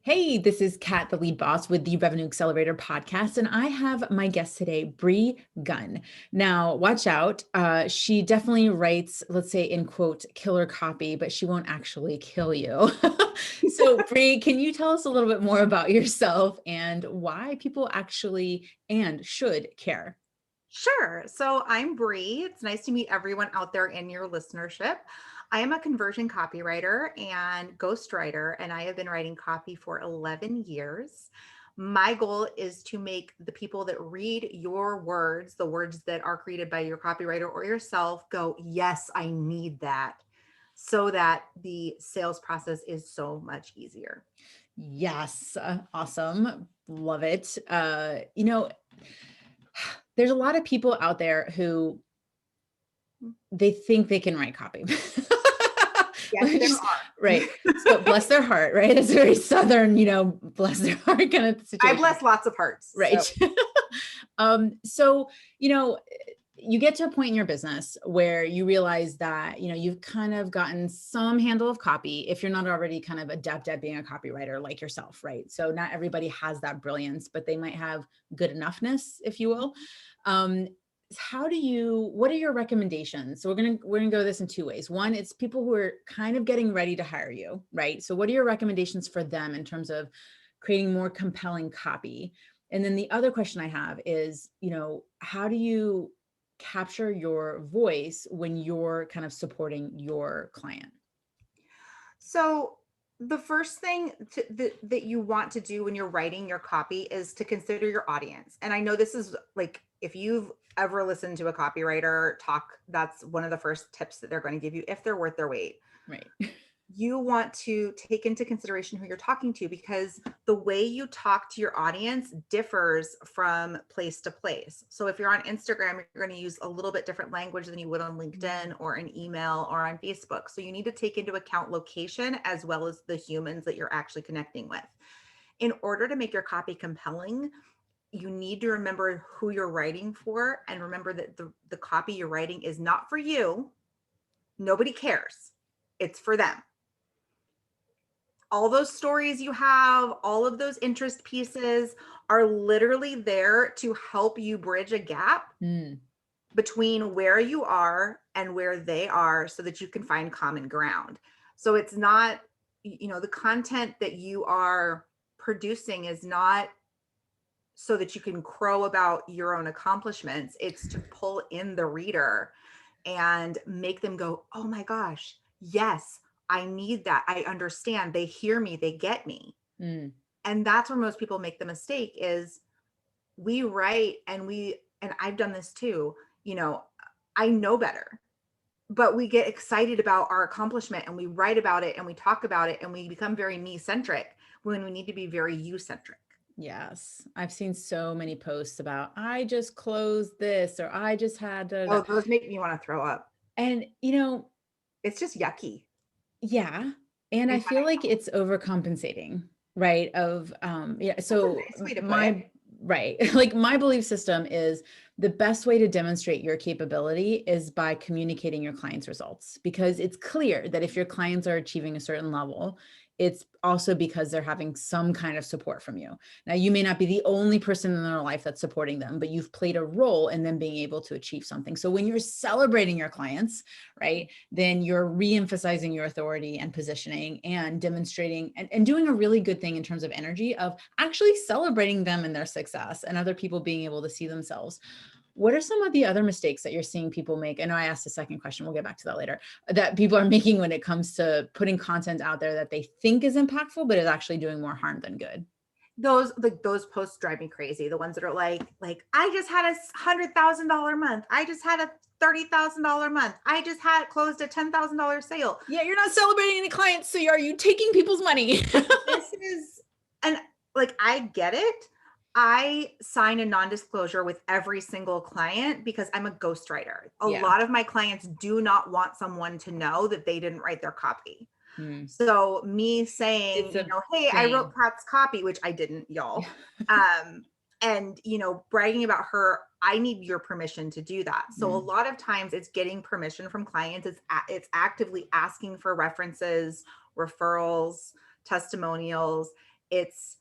Hey, this is Kat, the lead boss with the Revenue Accelerator Podcast, and I have my guest today, Breanna Gunn. Now, watch out. She definitely writes, let's say in quote, killer copy, but she won't actually kill you. So, Bree, can you tell us a little bit more about yourself and why people actually and should care? Sure. So I'm Bree. It's nice to meet everyone out there in your listenership. I am a conversion copywriter and ghostwriter, and I have been writing copy for 11 years. My goal is to make the people that read your words, the words that are created by your copywriter or yourself, go, yes, I need that, so that the sales process is so much easier. Yes, awesome. Love it. There's a lot of people out there who they think they can write copy. Yes, there Right. are. So bless their heart, right? It's very Southern, bless their heart kind of I situation. bless lots of hearts. Right. So, you know, you get to a point in your business where you realize that, you've kind of gotten some handle of copy if you're not already kind of adept at being a copywriter like yourself, right? So not everybody has that brilliance, but they might have good enoughness, if you will. Um, what are your recommendations? So we're gonna go this in two ways. One, it's people who are kind of getting ready to hire you, right? So what are your recommendations for them in terms of creating more compelling copy? And then the other question I have is, how do you capture your voice when you're kind of supporting your client? So the first thing that you want to do when you're writing your copy is to consider your audience. And I know this is like, if you've ever listened to a copywriter talk, that's one of the first tips that they're going to give you if they're worth their weight. Right. You want to take into consideration who you're talking to, because the way you talk to your audience differs from place to place. So if you're on Instagram, you're going to use a little bit different language than you would on LinkedIn or an email or on Facebook. So you need to take into account location as well as the humans that you're actually connecting with. In order to make your copy compelling, you need to remember who you're writing for, and remember that the copy you're writing is not for you. Nobody cares. It's for them. All those stories you have, all of those interest pieces are literally there to help you bridge a gap Mm, between where you are and where they are, so that you can find common ground. So it's not, the content that you are producing is not so that you can crow about your own accomplishments. It's to pull in the reader and make them go, oh my gosh, yes, I need that. I understand. They hear me, they get me. mm. And that's where most people make the mistake is we write and I've done this too, I know better, but we get excited about our accomplishment and we write about it and we talk about it and we become very me centric when we need to be very you centric. Yes. I've seen so many posts about, I just closed this or I just had Oh, those make me want to throw up. And, It's just yucky. yeah. And I feel like it's overcompensating, right? Yeah. That's a So nice way to put it. my, right. Like my belief system is the best way to demonstrate your capability is by communicating your clients' results, because it's clear that if your clients are achieving a certain level, it's also because they're having some kind of support from you. Now, you may not be the only person in their life that's supporting them, but you've played a role in them being able to achieve something. So when you're celebrating your clients, right, then you're re-emphasizing your authority and positioning and demonstrating and doing a really good thing in terms of energy of actually celebrating them and their success and other people being able to see themselves. What are some of the other mistakes that you're seeing people make? I know I asked a second question. We'll get back to that later. That people are making when it comes to putting content out there that they think is impactful, but is actually doing more harm than good. Those posts drive me crazy. The ones that are like I just had $100,000 month. I just had a $30,000 month. I just had closed a $10,000 sale. Yeah, you're not celebrating any clients, so are you taking people's money? This is, and like, I get it. I sign a non-disclosure with every single client because I'm a ghostwriter. A Yeah. lot of my clients do not want someone to know that they didn't write their copy. Hmm. So me saying, It's a hey, I shame. wrote Pat's copy, which I didn't, y'all. Yeah. And bragging about her, I need your permission to do that. So a lot of times it's getting permission from clients. It's actively asking for references, referrals, testimonials. it's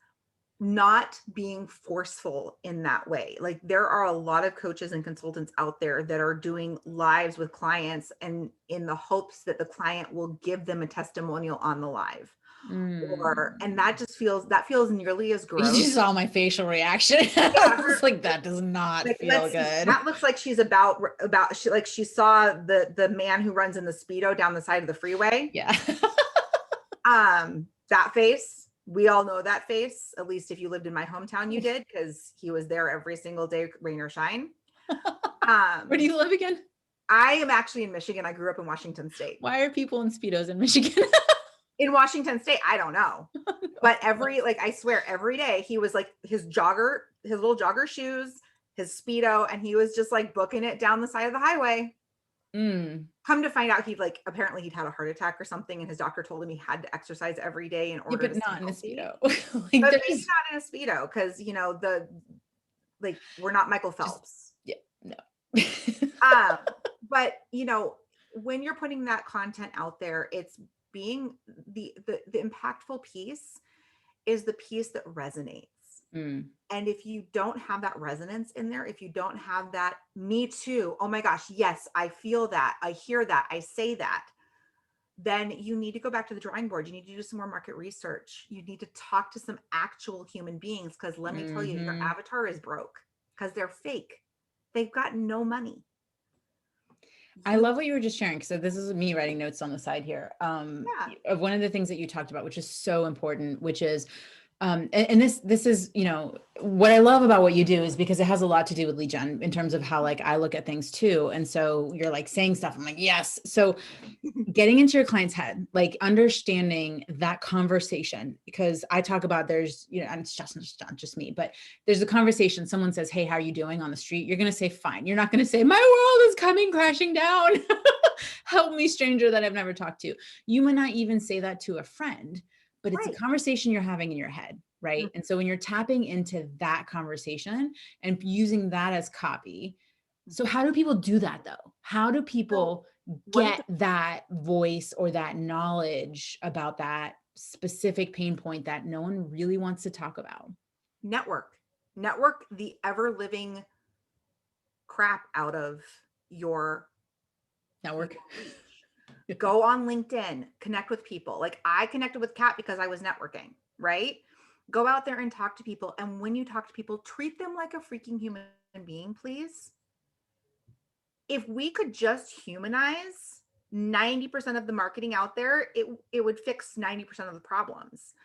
not being forceful in that way. Like there are a lot of coaches and consultants out there that are doing lives with clients and in the hopes that the client will give them a testimonial on the live. And that just feels nearly as You gross. just saw my facial reaction. Yeah, I was like, that does not like, feel good. that looks like she's about she saw the man who runs in the Speedo down the side of the freeway. Yeah. That face, we all know that face. At least if you lived in my hometown, you did, because he was there every single day, rain or shine. Where do you live again? I am actually in Michigan. I grew up in Washington State. Why are people in Speedos in Michigan? In Washington State, I don't know. But I swear every day he was like his little jogger shoes, his Speedo, and he was just like booking it down the side of the highway. Come to find out, apparently he'd had a heart attack or something, and his doctor told him he had to exercise every day in order but to not in a Speedo. But maybe not in a Speedo, because we're not Michael Phelps. Yeah, no. But when you're putting that content out there, it's being the impactful piece is the piece that resonates. And if you don't have that resonance in there, if you don't have that, me too, oh my gosh, yes, I feel that, I hear that, I say that, then you need to go back to the drawing board. You need to do some more market research. You need to talk to some actual human beings, because let me tell you, your avatar is broke because they're fake. They've got no money. I love what you were just sharing. So this is me writing notes on the side here. Of one of the things that you talked about, which is so important, which is, and this is, what I love about what you do is because it has a lot to do with lead gen in terms of how I look at things too. And so you're saying stuff, I'm like, yes. So getting into your client's head, understanding that conversation, because I talk about there's, and it's not just me, but there's a conversation. Someone says, hey, how are you doing on the street? You're going to say, fine. You're not going to say, my world is coming crashing down. Help me, stranger that I've never talked to. You might not even say that to a friend, but it's a conversation you're having in your head, right? And so when you're tapping into that conversation and using that as copy, so how do people do that though? How do people get that voice or that knowledge about that specific pain point that no one really wants to talk about? Network the ever living crap out of your network. Go on LinkedIn, connect with people. I connected with Kat because I was networking, right? Go out there and talk to people. And when you talk to people, treat them like a freaking human being, please. If we could just humanize 90% of the marketing out there, it would fix 90% of the problems.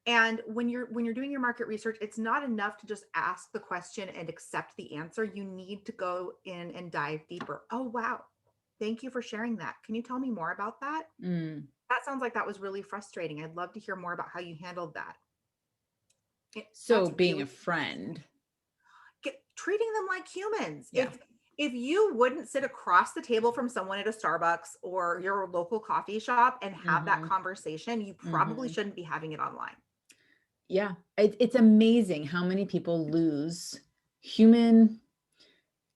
And when you're doing your market research, it's not enough to just ask the question and accept the answer. You need to go in and dive deeper. Oh, wow. Thank you for sharing that. Can you tell me more about that? That sounds like that was really frustrating. I'd love to hear more about how you handled that. So being a friend. Treating them like humans. Yeah. If you wouldn't sit across the table from someone at a Starbucks or your local coffee shop and have that conversation, you probably shouldn't be having it online. Yeah. It's amazing how many people lose human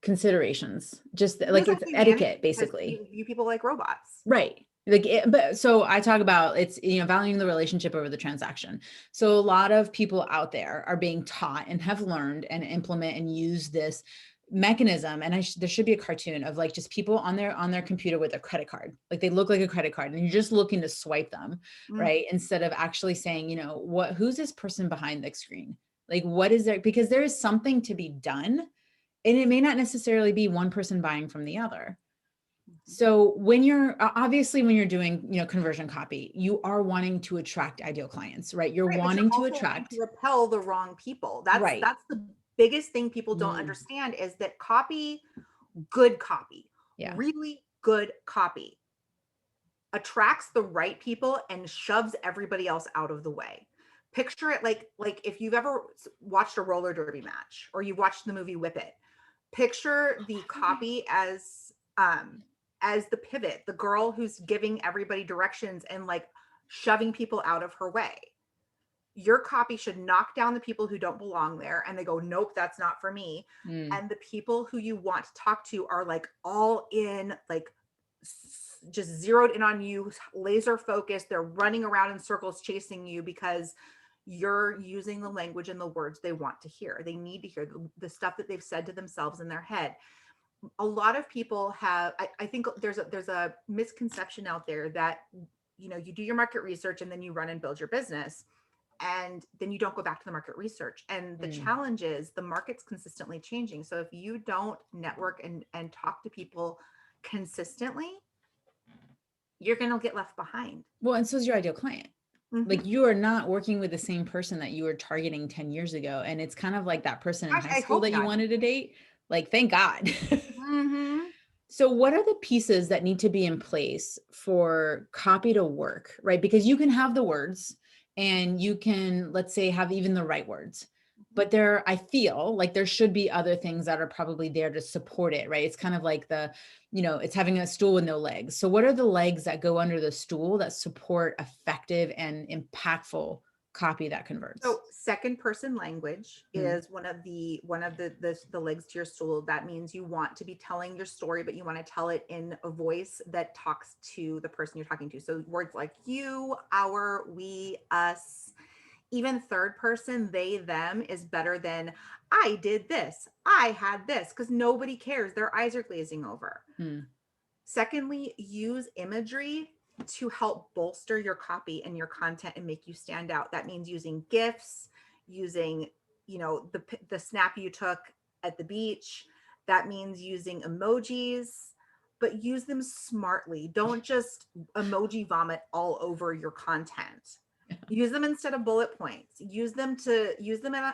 considerations, just it's etiquette, basically. You people like robots, right? But so I talk about it's, valuing the relationship over the transaction. So a lot of people out there are being taught and have learned and implement and use this mechanism. And there should be a cartoon of just people on their computer with a credit card. They look like a credit card and you're just looking to swipe them, right? Instead of actually saying, who's this person behind the screen? What is there? Because there is something to be done. And it may not necessarily be one person buying from the other. So when you're doing, conversion copy, you are wanting to attract ideal clients, right? You're wanting to attract, repel the wrong people. That's the biggest thing people don't understand is that good copy, really good copy attracts the right people and shoves everybody else out of the way. Picture it like if you've ever watched a roller derby match or you watched the movie Whip It. Picture the copy as the pivot, the girl who's giving everybody directions and shoving people out of her way. Your copy should knock down the people who don't belong there and they go, nope, that's not for me. And the people who you want to talk to are all in, just zeroed in on you, laser focused. They're running around in circles chasing you because you're using the language and the words they want to hear. They need to hear the stuff that they've said to themselves in their head. A lot of people have, I think there's a misconception out there that, you do your market research and then you run and build your business, and then you don't go back to the market research. And the challenge is the market's consistently changing. So if you don't network and talk to people consistently, you're going to get left behind. Well, and so is your ideal client. Like, you are not working with the same person that you were targeting 10 years ago. And it's kind of like that person in high school that you wanted to date. Like, thank God. So what are the pieces that need to be in place for copy to work, right? Because you can have the words and you can, let's say, have even the right words, but I feel like there should be other things that are probably there to support it, right? It's kind of like it's having a stool with no legs. So what are the legs that go under the stool that support effective and impactful copy that converts? So second person language is one of the legs to your stool. That means you want to be telling your story, but you want to tell it in a voice that talks to the person you're talking to. So words like you, our, we, us. Even third person, they, them is better than I did this, I had this, because nobody cares. Their eyes are glazing over. Secondly, use imagery to help bolster your copy and your content and make you stand out. That means using GIFs, using, the snap you took at the beach. That means using emojis, but use them smartly. Don't just emoji vomit all over your content. Use them instead of bullet points. Use them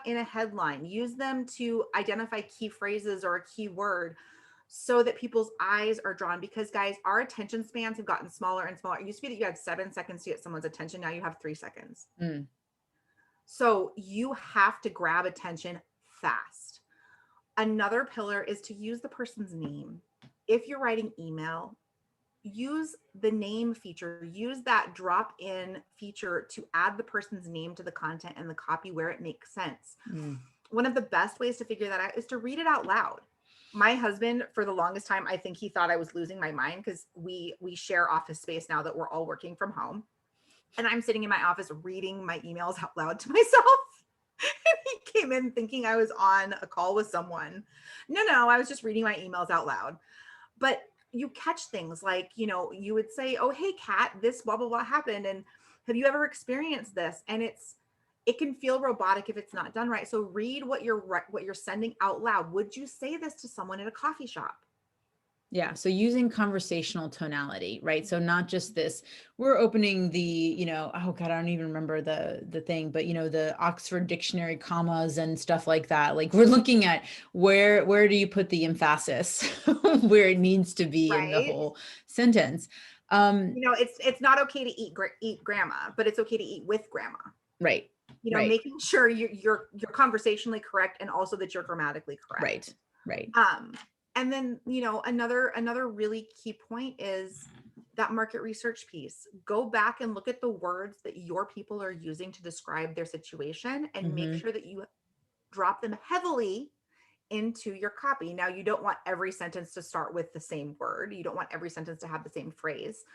in a headline. Use them to identify key phrases or a key word so that people's eyes are drawn. Because guys, our attention spans have gotten smaller and smaller. It used to be that you had 7 seconds to get someone's attention. Now you have 3 seconds. So you have to grab attention fast. Another pillar is to use the person's name. If you're writing email, use the name feature, use that drop-in feature to add the person's name to the content and the copy where it makes sense. One of the best ways to figure that out is to read it out loud. My husband, for the longest time, I think he thought I was losing my mind because we share office space now that we're all working from home. And I'm sitting in my office reading my emails out loud to myself. And he came in thinking I was on a call with someone. No, I was just reading my emails out loud. But you catch things like, you would say, oh, hey, Kat, this blah, blah, blah happened. And have you ever experienced this? And it can feel robotic if it's not done right. So read what you're sending out loud. Would you say this to someone at a coffee shop? Yeah. So using conversational tonality, right? So not just this, we're opening the, oh God, I don't even remember the thing, but the Oxford Dictionary commas and stuff like that. Like, we're looking at where do you put the emphasis where it needs to be in the whole sentence. It's not okay to eat grandma, but it's okay to eat with grandma. Right. Making sure you're conversationally correct and also that you're grammatically correct. Right. And then, another really key point is that market research piece. Go back and look at the words that your people are using to describe their situation and make sure that you drop them heavily into your copy. Now, you don't want every sentence to start with the same word. You don't want every sentence to have the same phrase.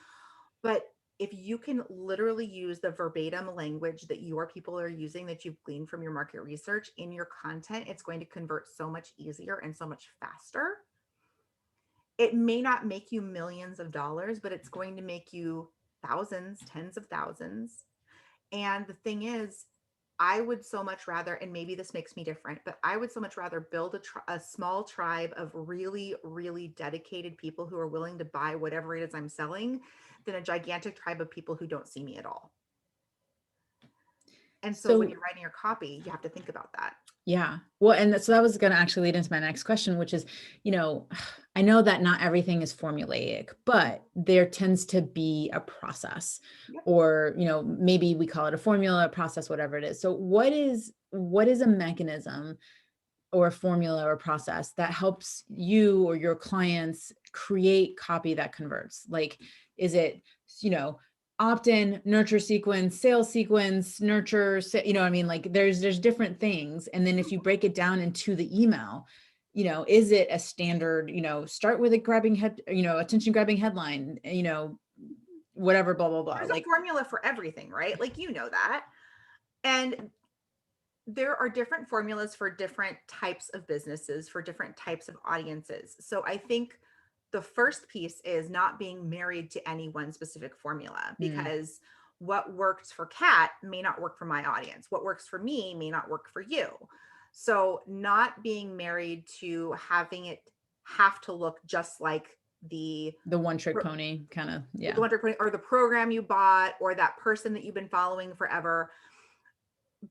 But if you can literally use the verbatim language that your people are using, that you've gleaned from your market research in your content, it's going to convert so much easier and so much faster. It may not make you millions of dollars, but it's going to make you thousands, tens of thousands. And the thing is, I would so much rather, and maybe this makes me different, but I would so much rather build a small tribe of really, really dedicated people who are willing to buy whatever it is I'm selling than a gigantic tribe of people who don't see me at all. And so when you're writing your copy, you have to think about that. Yeah. Well, and so that was going to actually lead into my next question, which is, I know that not everything is formulaic, but there tends to be a process or, maybe we call it a formula, a process, whatever it is. So what is a mechanism or a formula or process that helps you or your clients create copy that converts? Like, is it, opt-in, nurture sequence, sales sequence, nurture, like there's different things. And then if you break it down into the email, is it a standard, start with a attention grabbing headline, whatever, blah, blah, blah. There's a formula for everything, right? Like, that. And there are different formulas for different types of businesses, for different types of audiences. So I think the first piece is not being married to any one specific formula, because what worked for Kat may not work for my audience. What works for me may not work for you. So not being married to having it have to look just like the one trick pony kind of, the one trick pony, or the program you bought, or that person that you've been following forever.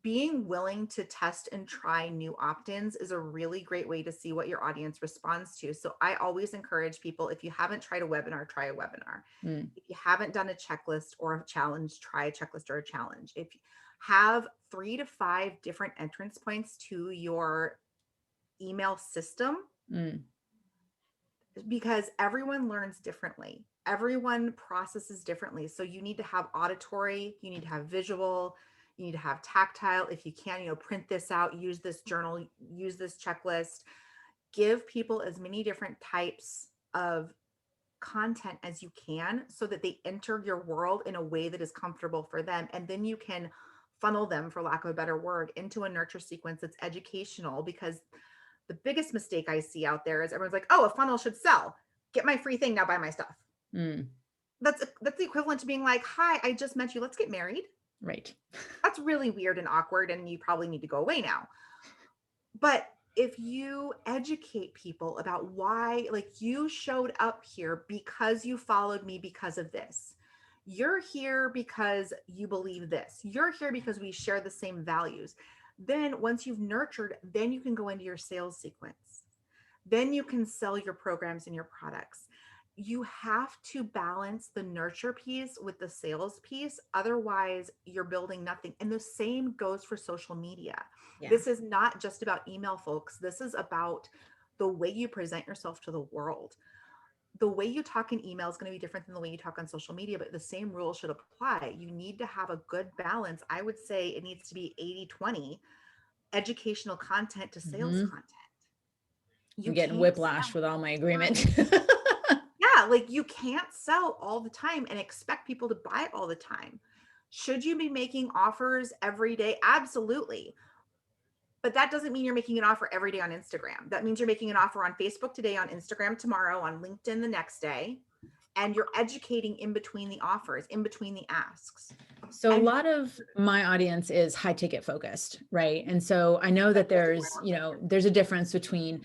Being willing to test and try new opt-ins is a really great way to see what your audience responds to. So I always encourage people, if you haven't tried a webinar, try a webinar. If you haven't done a checklist or a challenge, try a checklist or a challenge. If you have 3 to 5 different entrance points to your email system, because everyone learns differently. Everyone processes differently. So you need to have auditory, you need to have visual, you need to have tactile. If you can, print this out, use this journal, use this checklist. Give people as many different types of content as you can so that they enter your world in a way that is comfortable for them. And then you can funnel them, for lack of a better word, into a nurture sequence that's educational. Because the biggest mistake I see out there is everyone's like, oh, a funnel should sell. Get my free thing, now buy my stuff. That's the equivalent to being like, hi, I just met you, let's get married. Right. That's really weird and awkward, and you probably need to go away now. But if you educate people about why, like, you showed up here because you followed me because of this. You're here because you believe this. You're here because we share the same values. Then once you've nurtured, then you can go into your sales sequence. Then you can sell your programs and your products. You have to balance the nurture piece with the sales piece. Otherwise, you're building nothing. And the same goes for social media. Yeah. This is not just about email, folks. This is about the way you present yourself to the world. The way you talk in email is going to be different than the way you talk on social media, but the same rules should apply. You need to have a good balance. I would say it needs to be 80-20 educational content to sales content. I'm getting whiplash with all my agreement. Yeah, like, you can't sell all the time and expect people to buy all the time. Should you be making offers every day? Absolutely. But that doesn't mean you're making an offer every day on Instagram. That means you're making an offer on Facebook today, on Instagram tomorrow, on LinkedIn the next day. And you're educating in between the offers, in between the asks. So a lot of my audience is high ticket focused, right? And so I know that there's a difference between,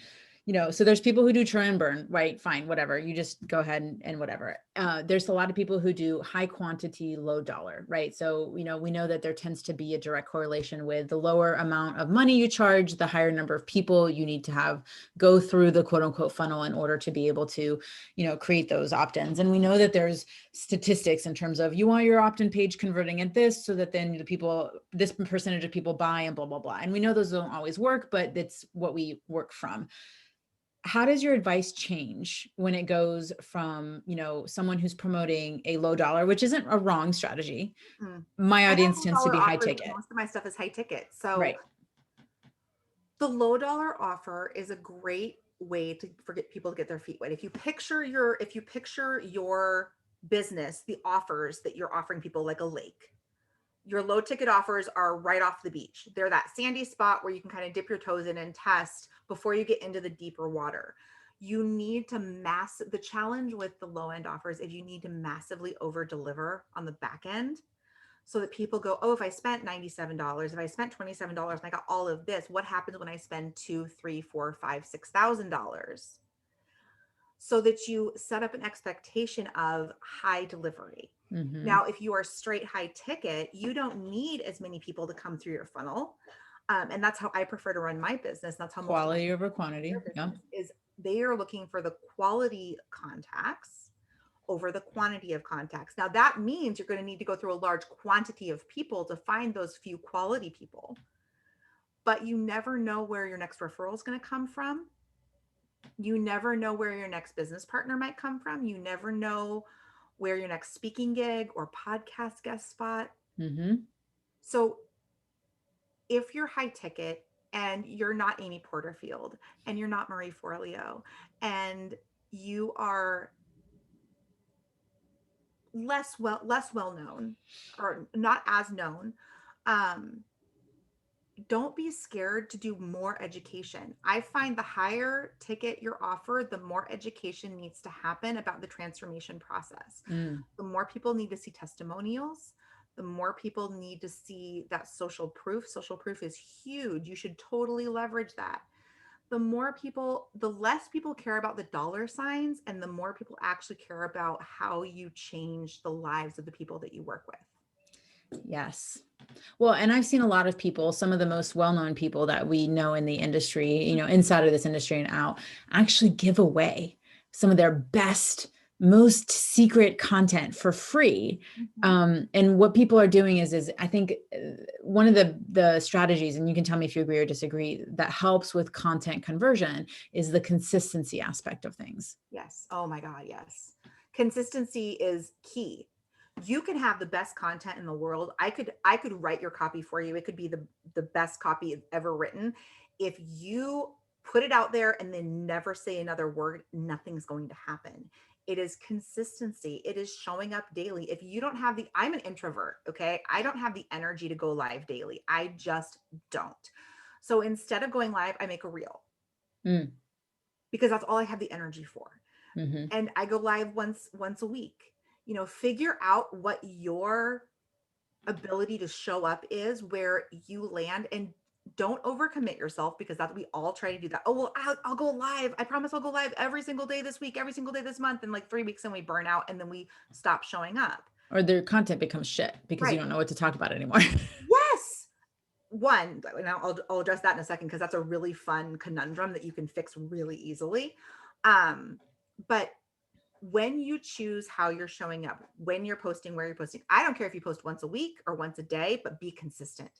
so there's people who do churn and burn, right? Fine, whatever. You just go ahead and whatever. There's a lot of people who do high quantity, low dollar, right? So, we know that there tends to be a direct correlation with the lower amount of money you charge, the higher number of people you need to have go through the quote unquote funnel in order to be able to, create those opt-ins. And we know that there's statistics in terms of you want your opt-in page converting at this, so that then this percentage of people buy and blah, blah, blah. And we know those don't always work, but it's what we work from. How does your advice change when it goes from, someone who's promoting a low dollar, which isn't a wrong strategy. My audience tends to be high ticket. Most of my stuff is high ticket. So right. The low dollar offer is a great way to get people to get their feet wet. If you picture your business, the offers that you're offering people, like a lake, your low ticket offers are right off the beach. They're that sandy spot where you can kind of dip your toes in and test before you get into the deeper water. You need to the challenge with the low end offers is you need to massively over deliver on the back end, so that people go, oh, if I spent $97, if I spent $27 and I got all of this, what happens when I spend $2,000, $3,000, $4,000, $5,000, $6,000? So that you set up an expectation of high delivery. Now, if you are straight high ticket, you don't need as many people to come through your funnel. And that's how I prefer to run my business. That's how quality over quantity is. They are looking for the quality contacts over the quantity of contacts. Now that means you're going to need to go through a large quantity of people to find those few quality people, but you never know where your next referral is going to come from. You never know where your next business partner might come from. You never know where your next speaking gig or podcast guest spot. So if you're high ticket and you're not Amy Porterfield and you're not Marie Forleo and you are less well known or not as known, don't be scared to do more education. I find the higher ticket you're offered, the more education needs to happen about the transformation process. Mm, The more people need to see testimonials, the more people need to see that social proof. Social proof is huge. You should totally leverage that. The less people care about the dollar signs, and the more people actually care about how you change the lives of the people that you work with. yes. Well, and I've seen a lot of people, some of the most well-known people that we know in the industry, inside of this industry and out, actually give away some of their best, most secret content for free. And what people are doing is I think one of the strategies, and you can tell me if you agree or disagree, that helps with content conversion is the consistency aspect of things. Yes. Oh my God. Yes. Consistency is key. You can have the best content in the world. I could write your copy for you. It could be the best copy ever written. If you put it out there and then never say another word, nothing's going to happen. It is consistency. It is showing up daily. If you don't have I'm an introvert, okay? I don't have the energy to go live daily. I just don't. So instead of going live, I make a reel Mm, because that's all I have the energy for. mhm. And I go live once a week. Figure out what your ability to show up is, where you land, and don't overcommit yourself, because that's, we all try to do that. Oh, well, I'll go live. I promise I'll go live every single day this week, every single day this month. And like 3 weeks and we burn out, and then we stop showing up. Or their content becomes shit because you Right. don't know what to talk about anymore. Yes. One, and I'll address that in a second, because that's a really fun conundrum that you can fix really easily. But when you choose how you're showing up, when you're posting, where you're posting, I don't care if you post once a week or once a day, but be consistent.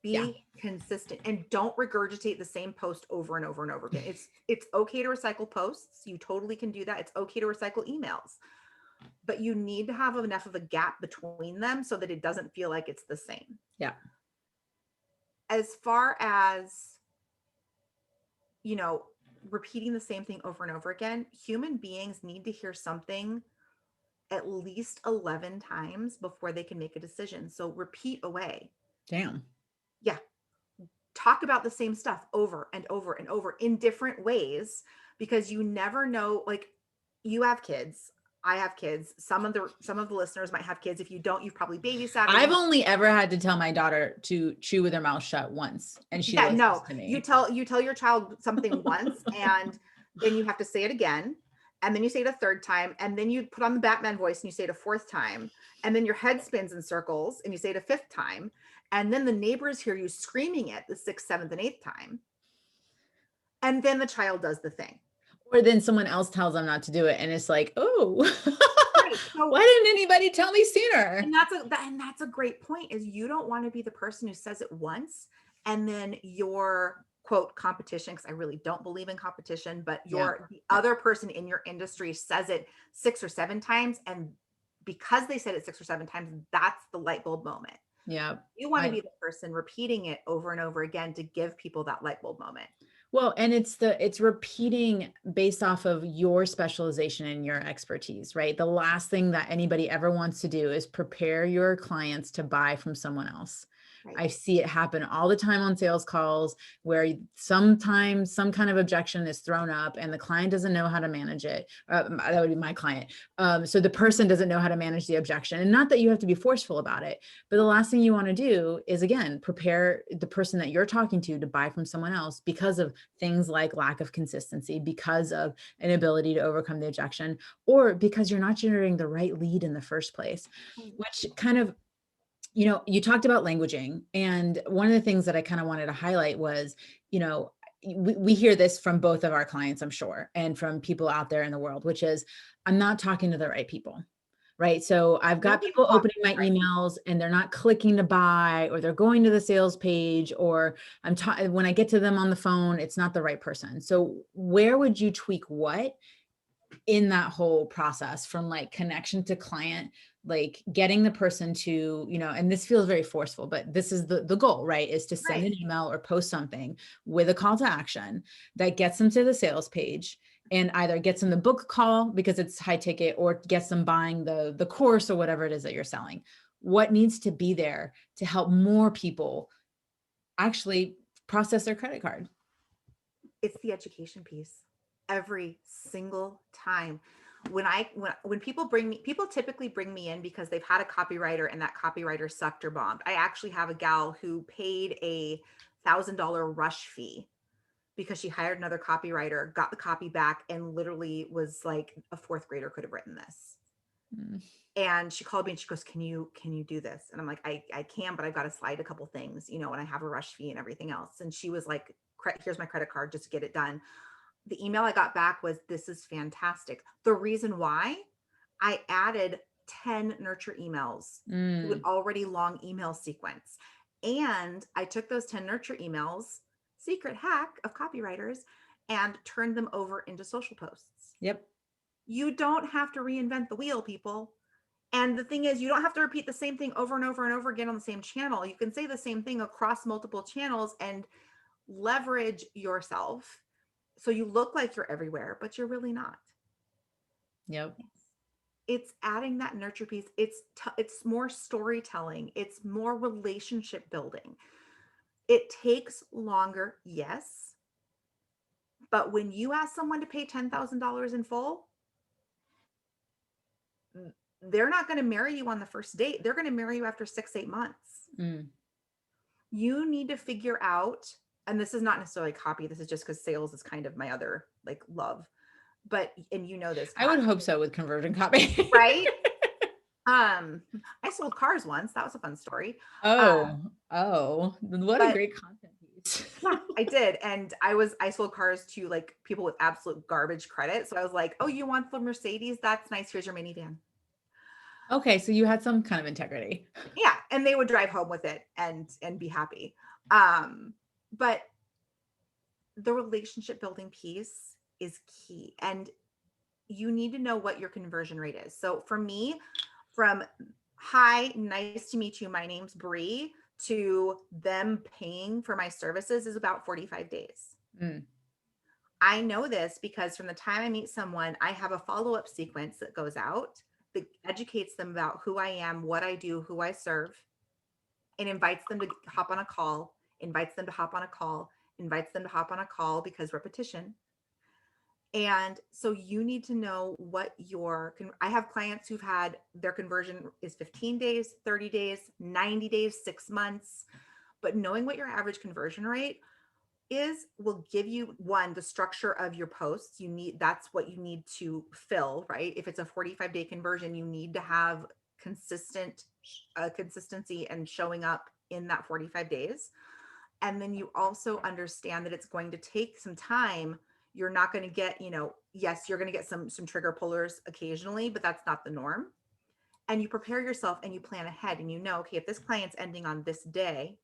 Yeah. Be consistent, and don't regurgitate the same post over and over and over again. It's okay to recycle posts. You totally can do that. It's okay to recycle emails, but you need to have enough of a gap between them so that it doesn't feel like it's the same. Yeah. As far as, repeating the same thing over and over again, human beings need to hear something at least 11 times before they can make a decision. So repeat away. Damn. Yeah. Talk about the same stuff over and over and over in different ways, because you never know. Like, you have kids. I have kids. Some of the listeners might have kids. If you don't, you've probably babysat. I've only ever had to tell my daughter to chew with her mouth shut once, and she listens to me. You tell your child something once, and then you have to say it again, and then you say it a third time, and then you put on the Batman voice and you say it a fourth time, and then your head spins in circles and you say it a fifth time, and then the neighbors hear you screaming it the sixth, seventh, and eighth time, and then the child does the thing. Or then someone else tells them not to do it, and it's like, oh, Right. So, why didn't anybody tell me sooner? and that's a great point, is you don't want to be the person who says it once and then your quote competition, because I really don't believe in competition, but the other person in your industry says it 6 or 7 times, and because they said it 6 or 7 times, that's the light bulb moment. Yeah. You want to be the person repeating it over and over again to give people that light bulb moment. Well, and it's repeating based off of your specialization and your expertise, right? The last thing that anybody ever wants to do is prepare your clients to buy from someone else. Right. I see it happen all the time on sales calls, where sometimes some kind of objection is thrown up and the client doesn't know how to manage it. That would be my client. So the person doesn't know how to manage the objection, and not that you have to be forceful about it, but the last thing you want to do is, again, prepare the person that you're talking to buy from someone else, because of things like lack of consistency, because of an ability to overcome the objection, or because you're not generating the right lead in the first place, which kind of, you talked about languaging. And one of the things that I kind of wanted to highlight was, we hear this from both of our clients, I'm sure, and from people out there in the world, which is, I'm not talking to the right people. Right. So I've got people opening my emails and they're not clicking to buy, or they're going to the sales page, or when I get to them on the phone, it's not the right person. So where would you tweak what in that whole process, from like connection to client, like getting the person to, and this feels very forceful, but this is the goal, right? Is to send an email or post something with a call to action that gets them to the sales page, and either gets them the book call because it's high ticket, or gets them buying the course or whatever it is that you're selling. What needs to be there to help more people actually process their credit card. It's the education piece every single time. When people typically bring me in because they've had a copywriter and that copywriter sucked or bombed. I actually have a gal who paid a $1,000 rush fee because she hired another copywriter, got the copy back, and literally was like, a fourth grader could have written this. Mm. And she called me and she goes, can you do this? And I'm like, I can, but I've got to slide a couple things, and I have a rush fee and everything else. And she was like, here's my credit card, just get it done. The email I got back was, this is fantastic. The reason why, I added 10 nurture emails to an already long email sequence. And I took those 10 nurture emails, secret hack of copywriters, and turned them over into social posts. Yep. You don't have to reinvent the wheel, people. And the thing is, you don't have to repeat the same thing over and over and over again on the same channel. You can say the same thing across multiple channels and leverage yourself so you look like you're everywhere, but you're really not. Yep. It's adding that nurture piece. It's more storytelling. It's more relationship building. It takes longer, yes. But when you ask someone to pay $10,000 in full, they're not going to marry you on the first date. They're going to marry you after 6-8 months. You need to figure out, and this is not necessarily copy. This is just because sales is kind of my other like love. But, and this, I would hope so with conversion copy. right? I sold cars once. That was a fun story. What a great content piece. Yeah, I did. And I sold cars to like people with absolute garbage credit. So I was like, oh, you want the Mercedes? That's nice. Here's your minivan. Okay. So you had some kind of integrity. Yeah. And they would drive home with it and be happy. But the relationship building piece is key. And you need to know what your conversion rate is. So for me, from hi, nice to meet you, my name's Bree, to them paying for my services is about 45 days. I know this because from the time I meet someone, I have a follow-up sequence that goes out that educates them about who I am, what I do, who I serve, and invites them to hop on a call, invites them to hop on a call, invites them to hop on a call because repetition. And so you need to know what I have clients who've had their conversion is 15 days, 30 days, 90 days, 6 months. But knowing what your average conversion rate is will give you the structure of your posts. That's what you need to fill, right? If it's a 45-day conversion, you need to have consistency and showing up in that 45 days. And then you also understand that it's going to take some time. You're not going to get, yes, you're going to get some trigger pullers occasionally, but that's not the norm. And you prepare yourself and you plan ahead and okay, if this client's ending on this day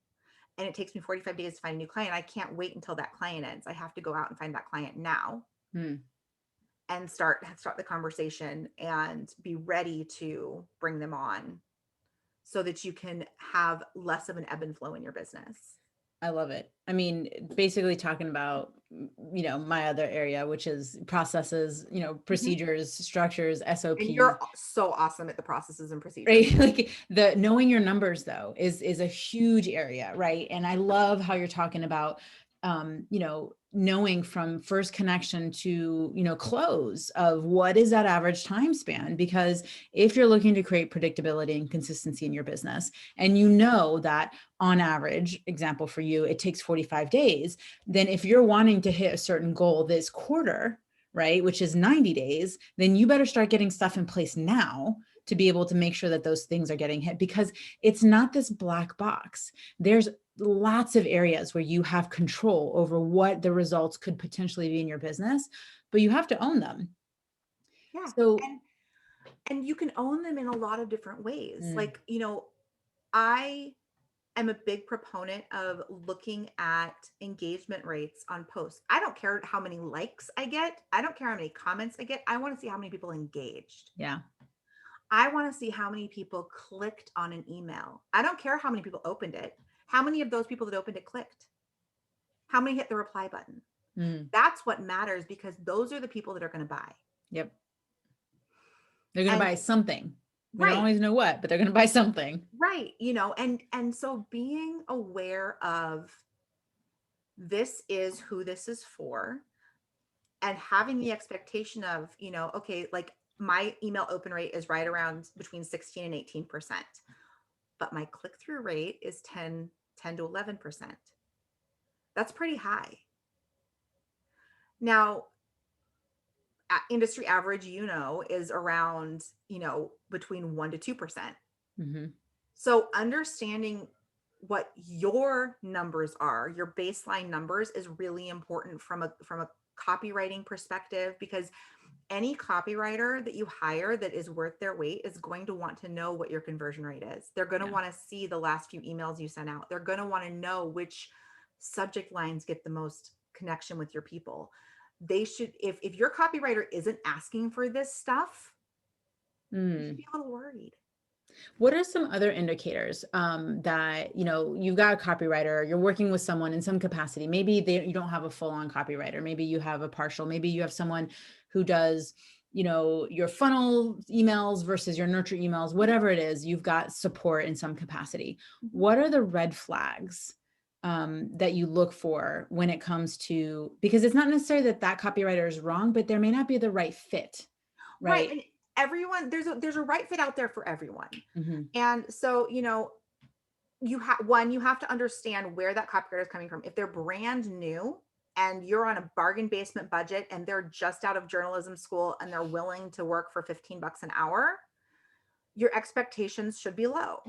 and it takes me 45 days to find a new client, I can't wait until that client ends. I have to go out and find that client now and start the conversation and be ready to bring them on so that you can have less of an ebb and flow in your business. I love it. I mean, basically talking about, my other area, which is processes, procedures, structures, SOPs. And you're so awesome at the processes and procedures. Right? Like the knowing your numbers though is a huge area. Right. And I love how you're talking about, knowing from first connection to, close of what is that average time span? Because if you're looking to create predictability and consistency in your business, and that on average, example for you, it takes 45 days, then if you're wanting to hit a certain goal this quarter, right, which is 90 days, then you better start getting stuff in place now to be able to make sure that those things are getting hit, because it's not this black box. There's lots of areas where you have control over what the results could potentially be in your business, but you have to own them. Yeah. So, and you can own them in a lot of different ways. Like, I am a big proponent of looking at engagement rates on posts. I don't care how many likes I get. I don't care how many comments I get. I want to see how many people engaged. Yeah. I want to see how many people clicked on an email. I don't care how many people opened it. How many of those people that opened it clicked? How many hit the reply button? That's what matters, because those are the people that are going to buy. Yep. They're going to buy something. We don't Right. always know what, but they're going to buy something. Right. And so being aware of this is who this is for, and having the expectation of, okay, like my email open rate is right around between 16 and 18%, but my click-through rate is 10 to 11%. That's pretty high. Now, industry average, is around, between 1 to 2%. Mm-hmm. So understanding what your numbers are, your baseline numbers, is really important from a copywriting perspective, because any copywriter that you hire that is worth their weight is going to want to know what your conversion rate is. They're going to Yeah. want to see the last few emails you sent out. They're going to want to know which subject lines get the most connection with your people. They should, if your copywriter isn't asking for this stuff, you should be a little worried. What are some other indicators that, you've got a copywriter, you're working with someone in some capacity? Maybe you don't have a full-on copywriter. Maybe you have a partial. Maybe you have someone who does, your funnel emails versus your nurture emails, whatever it is, you've got support in some capacity. Mhm. What are the red flags that you look for when it comes to, because it's not necessarily that copywriter is wrong, but there may not be the right fit, Right. right? And everyone, there's a right fit out there for everyone. Mm-hmm. And so, you have to understand where that copywriter is coming from. If they're brand new and you're on a bargain basement budget and they're just out of journalism school and they're willing to work for 15 bucks an hour, your expectations should be low.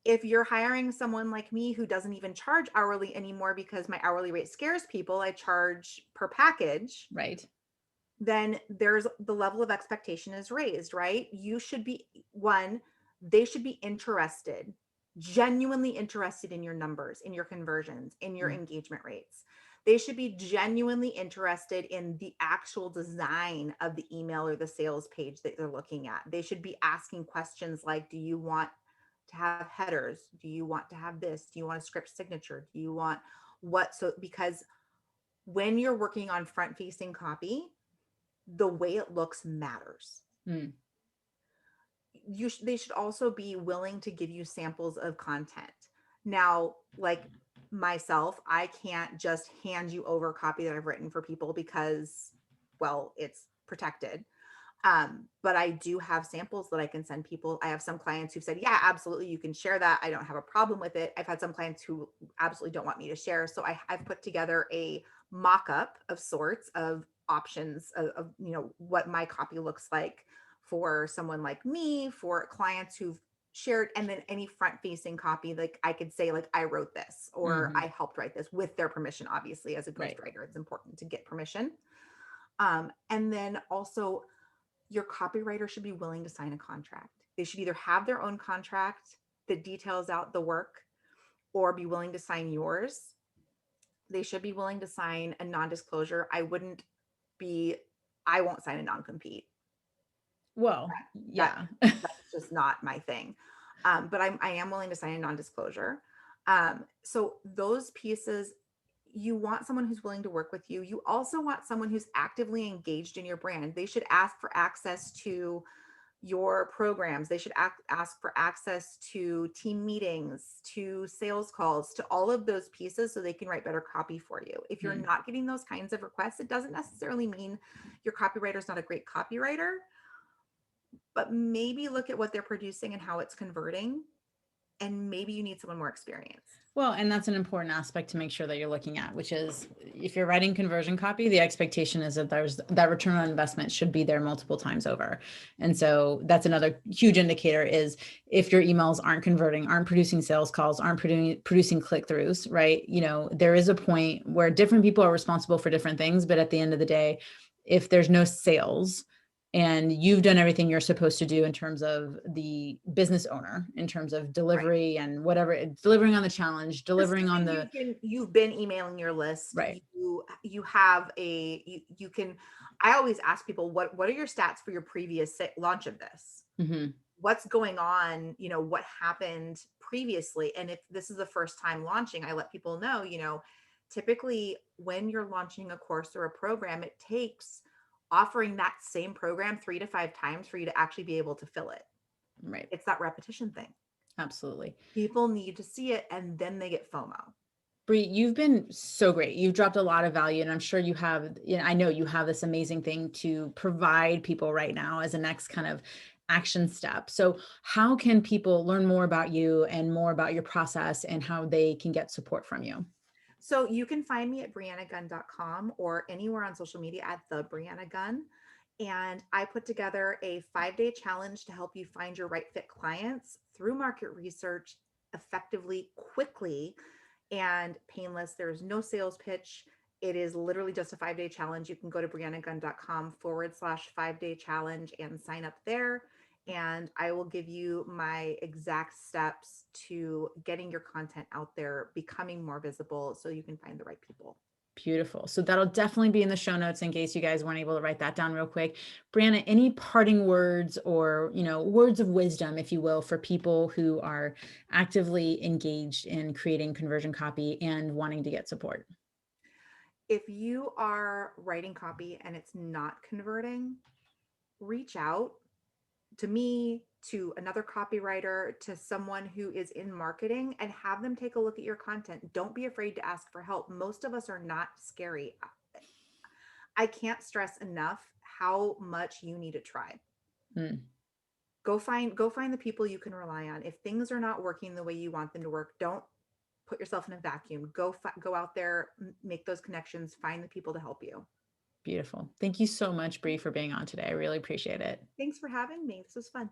If you're hiring someone like me who doesn't even charge hourly anymore because my hourly rate scares people, I charge per package, Right. then there's the level of expectation is raised, right? They should be interested, genuinely interested in your numbers, in your conversions, in your engagement rates. They should be genuinely interested in the actual design of the email or the sales page that they're looking at. They should be asking questions like, do you want to have headers? Do you want to have this? Do you want a script signature? Do you want what? So, because when you're working on front facing copy, the way it looks matters. Mm. They should also be willing to give you samples of content. Now, like myself, I can't just hand you over copy that I've written for people because, well, it's protected. But I do have samples that I can send people. I have some clients who've said, yeah, absolutely, you can share that. I don't have a problem with it. I've had some clients who absolutely don't want me to share. So I've put together a mock-up of sorts of options of what my copy looks like for someone like me, for clients who've shared, and then any front-facing copy, like I could say, like, I wrote this or Mm-hmm. I helped write this with their permission. Obviously, as a Right. ghostwriter, it's important to get permission. And then also, your copywriter should be willing to sign a contract. They should either have their own contract that details out the work or be willing to sign yours. They should be willing to sign a non-disclosure. I won't sign a non-compete. Well, That yeah. that's just not my thing. But I am willing to sign a non-disclosure. So those pieces, you want someone who's willing to work with you. You also want someone who's actively engaged in your brand. They should ask for access to your programs. They should ask for access to team meetings, to sales calls, to all of those pieces so they can write better copy for you. If you're not getting those kinds of requests, it doesn't necessarily mean your copywriter is not a great copywriter, but maybe look at what they're producing and how it's converting. And maybe you need someone more experienced. Well, and that's an important aspect to make sure that you're looking at, which is if you're writing conversion copy, the expectation is that that return on investment should be there multiple times over. And so that's another huge indicator is if your emails aren't converting, aren't producing sales calls, aren't producing click-throughs, right? There is a point where different people are responsible for different things, but at the end of the day, if there's no sales, and you've done everything you're supposed to do in terms of the business owner, in terms of delivery and whatever, delivering on the challenge, delivering on the you've been emailing your list. right. You have you can. I always ask people, what are your stats for your previous launch of this? Mm-hmm. What's going on? What happened previously? And if this is the first time launching, I let people know, typically when you're launching a course or a program, it takes offering that same program 3 to 5 times for you to actually be able to fill it. Right. It's that repetition thing. Absolutely. People need to see it and then they get FOMO. Bree, you've been so great. You've dropped a lot of value, and I'm sure you have, I know you have this amazing thing to provide people right now as a next kind of action step. So how can people learn more about you and more about your process and how they can get support from you? So you can find me at breannagunn.com or anywhere on social media at the Breanna Gunn. And I put together a 5-day challenge to help you find your right fit clients through market research effectively, quickly, and painless. There's no sales pitch. It is literally just a 5-day challenge. You can go to breannagunn.com/5-day challenge and sign up there. And I will give you my exact steps to getting your content out there, becoming more visible so you can find the right people. Beautiful. So that'll definitely be in the show notes in case you guys weren't able to write that down real quick. Breanna, any parting words or, words of wisdom, if you will, for people who are actively engaged in creating conversion copy and wanting to get support? If you are writing copy and it's not converting, reach out to me, to another copywriter, to someone who is in marketing, and have them take a look at your content. Don't be afraid to ask for help. Most of us are not scary. I can't stress enough how much you need a tribe. Mm, Go find the people you can rely on. If things are not working the way you want them to work, don't put yourself in a vacuum. Go out there, make those connections, find the people to help you. beautiful. Thank you so much, Bree, for being on today. I really appreciate it. Thanks for having me. This was fun.